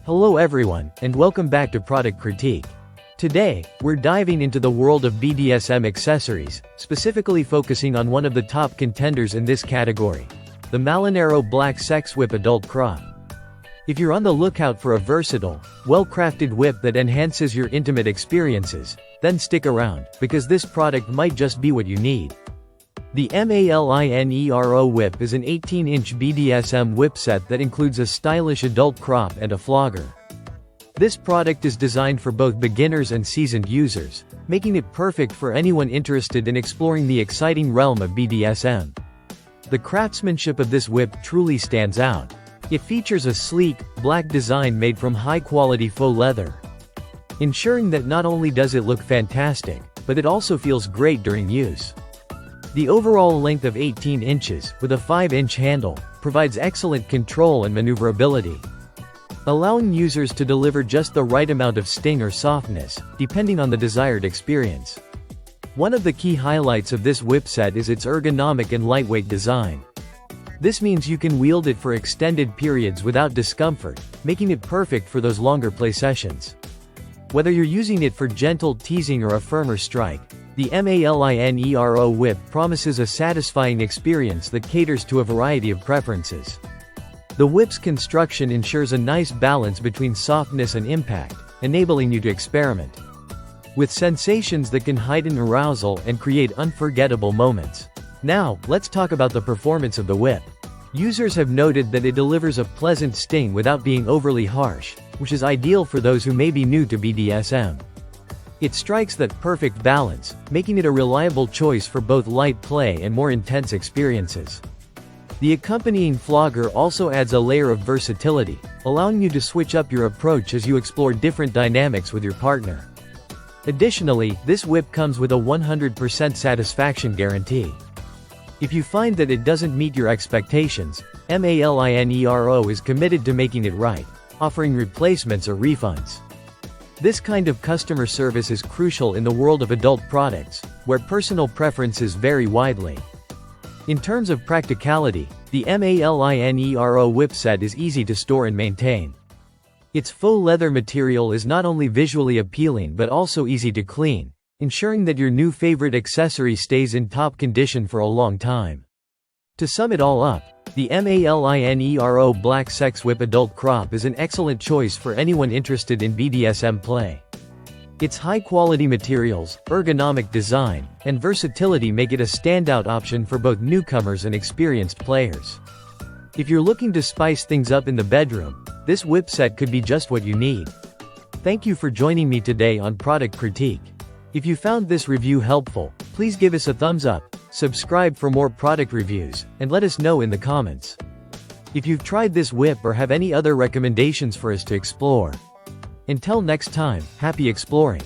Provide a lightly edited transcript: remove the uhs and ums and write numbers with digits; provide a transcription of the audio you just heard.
Hello everyone, and welcome back to Product Critique. Today, we're diving into the world of BDSM accessories, specifically focusing on one of the top contenders in this category, the MALINERO Black Sex Whip Adult Crop. If you're on the lookout for a versatile, well-crafted whip that enhances your intimate experiences, then stick around, because this product might just be what you need. The MALINERO whip is an 18-inch BDSM whip set that includes a stylish adult crop and a flogger. This product is designed for both beginners and seasoned users, making it perfect for anyone interested in exploring the exciting realm of BDSM. The craftsmanship of this whip truly stands out. It features a sleek, black design made from high-quality faux leather, ensuring that not only does it look fantastic, but it also feels great during use. The overall length of 18 inches, with a 5-inch handle, provides excellent control and maneuverability, allowing users to deliver just the right amount of sting or softness, depending on the desired experience. One of the key highlights of this whip set is its ergonomic and lightweight design. This means you can wield it for extended periods without discomfort, making it perfect for those longer play sessions. Whether you're using it for gentle teasing or a firmer strike, the MALINERO whip promises a satisfying experience that caters to a variety of preferences. The whip's construction ensures a nice balance between softness and impact, enabling you to experiment with sensations that can heighten arousal and create unforgettable moments. Now, let's talk about the performance of the whip. Users have noted that it delivers a pleasant sting without being overly harsh, which is ideal for those who may be new to BDSM. It strikes that perfect balance, making it a reliable choice for both light play and more intense experiences. The accompanying flogger also adds a layer of versatility, allowing you to switch up your approach as you explore different dynamics with your partner. Additionally, this whip comes with a 100% satisfaction guarantee. If you find that it doesn't meet your expectations, MALINERO is committed to making it right, offering replacements or refunds. This kind of customer service is crucial in the world of adult products, where personal preferences vary widely. In terms of practicality, the MALINERO whip set is easy to store and maintain. Its faux leather material is not only visually appealing but also easy to clean, ensuring that your new favorite accessory stays in top condition for a long time. To sum it all up, the MALINERO Black Sex Whip Adult Crop is an excellent choice for anyone interested in BDSM play. Its high-quality materials, ergonomic design, and versatility make it a standout option for both newcomers and experienced players. If you're looking to spice things up in the bedroom, this whip set could be just what you need. Thank you for joining me today on Product Critique. If you found this review helpful, please give us a thumbs up, subscribe for more product reviews, and let us know in the comments if you've tried this whip or have any other recommendations for us to explore. Until next time, happy exploring!